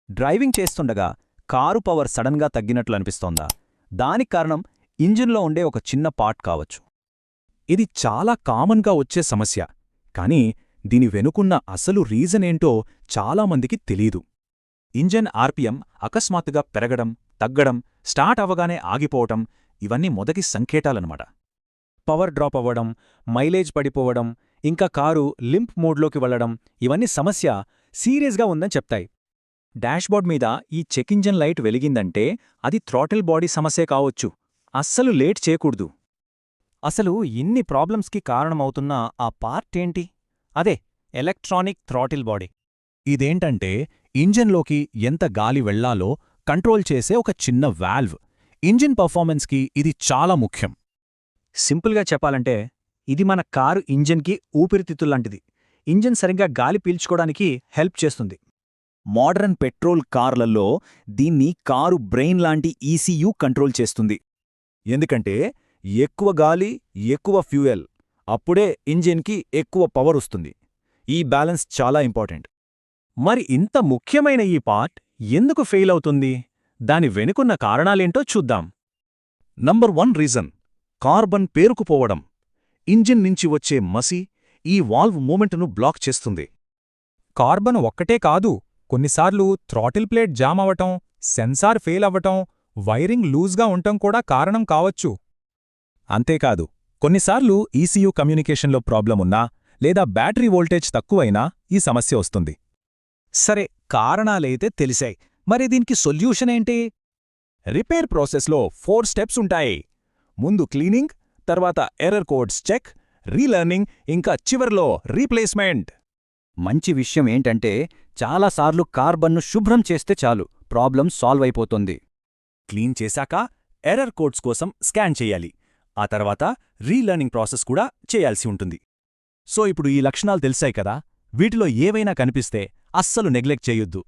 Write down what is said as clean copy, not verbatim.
Driving చేస్తుండగా car power సడన్గా తగ్గినట్లు అనిపిస్తోందా? దానికి కారణం ఇంజిన్లో ఉండే ఒక చిన్న పార్ట్ కావచ్చు. ఇది చాలా కామన్గా వచ్చే సమస్య, కానీ దీని వెనుకున్న అసలు రీజనేంటో చాలామందికి తెలీదు. ఇంజన్ ఆర్పిఎం అకస్మాత్తుగా పెరగడం, తగ్గడం, స్టార్ట్ అవగానే ఆగిపోవటం ఇవన్నీ మొదటి సంకేతాలన్నమాట. పవర్ డ్రాప్ అవ్వడం, మైలేజ్ పడిపోవడం, ఇంకా కారు లింప్ మోడ్లోకి వెళ్లడం ఇవన్నీ సమస్య సీరియస్గా ఉందని చెప్తాయి. డాష్బోర్డ్ మీద ఈ చెక్ ఇంజన్ లైట్ వెలిగిందంటే అది థ్రాటిల్ బాడీ సమస్యే కావచ్చు. అస్సలు లేట్ చేయకూడదు. అసలు ఇన్ని ప్రాబ్లమ్స్కి కారణమవుతున్న ఆ పార్ట్ ఏంటి? అదే ఎలక్ట్రానిక్ థ్రాటిల్ బాడీ. ఇదేంటంటే ఇంజన్లోకి ఎంత గాలి వెళ్లాలో కంట్రోల్ చేసే ఒక చిన్న వాల్వ్. ఇంజిన్ పర్ఫార్మెన్స్కి ఇది చాలా ముఖ్యం. సింపుల్గా చెప్పాలంటే ఇది మన కారు ఇంజన్కి ఊపిరితిత్తుల్లాంటిది. ఇంజన్ సరిగ్గా గాలి పీల్చుకోవడానికి హెల్ప్ చేస్తుంది. మోడరన్ పెట్రోల్ కార్లలో దీన్ని కారు బ్రెయిన్ లాంటి ఈసీయూ కంట్రోల్ చేస్తుంది. ఎందుకంటే ఎక్కువ గాలి, ఎక్కువ ఫ్యూయల్, అప్పుడే ఇంజిన్కి ఎక్కువ పవర్ వస్తుంది. ఈ బ్యాలెన్స్ చాలా ఇంపార్టెంట్. మరి ఇంత ముఖ్యమైన ఈ పార్ట్ ఎందుకు ఫెయిల్ అవుతుంది? దాని వెనుకున్న కారణాలేంటో చూద్దాం. నంబర్ 1 రీజన్ కార్బన్ పేరుకుపోవడం. ఇంజిన్ నుంచి వచ్చే మసి ఈ వాల్వ్ మూమెంట్ను బ్లాక్ చేస్తుంది. కార్బన్ ఒక్కటే కాదు, కొన్నిసార్లు థ్రాటిల్ ప్లేట్ జామ్ అవటం, సెన్సార్ ఫెయిల్ అవ్వటం, వైరింగ్ లూజ్గా ఉండటం కూడా కారణం కావచ్చు. అంతేకాదు, కొన్నిసార్లు ఈసీయూ కమ్యూనికేషన్లో ప్రాబ్లమున్నా లేదా బ్యాటరీ వోల్టేజ్ తక్కువైనా ఈ సమస్య వస్తుంది. సరే, కారణాలైతే తెలిసాయి. మరి దీనికి సొల్యూషన్ ఏంటి? రిపేర్ ప్రాసెస్లో 4 స్టెప్స్ ఉంటాయి. ముందు క్లీనింగ్, తర్వాత ఎర్రర్ కోడ్స్ చెక్, రీలర్నింగ్, ఇంకా చివర్లో రీప్లేస్మెంట్. మంచి విషయం ఏంటంటే చాలాసార్లు కార్బన్ను శుభ్రం చేస్తే చాలు, ప్రాబ్లం సాల్వ్ అయిపోతుంది. క్లీన్ చేశాక ఎర్రర్ కోడ్స్ కోసం స్కాన్ చేయాలి. ఆ తర్వాత రీలర్నింగ్ ప్రాసెస్ కూడా చేయాల్సి ఉంటుంది. సో ఇప్పుడు ఈ లక్షణాలు తెలిసాయి కదా, వీటిలో ఏవైనా కనిపిస్తే అస్సలు నెగ్లెక్ట్ చేయొద్దు.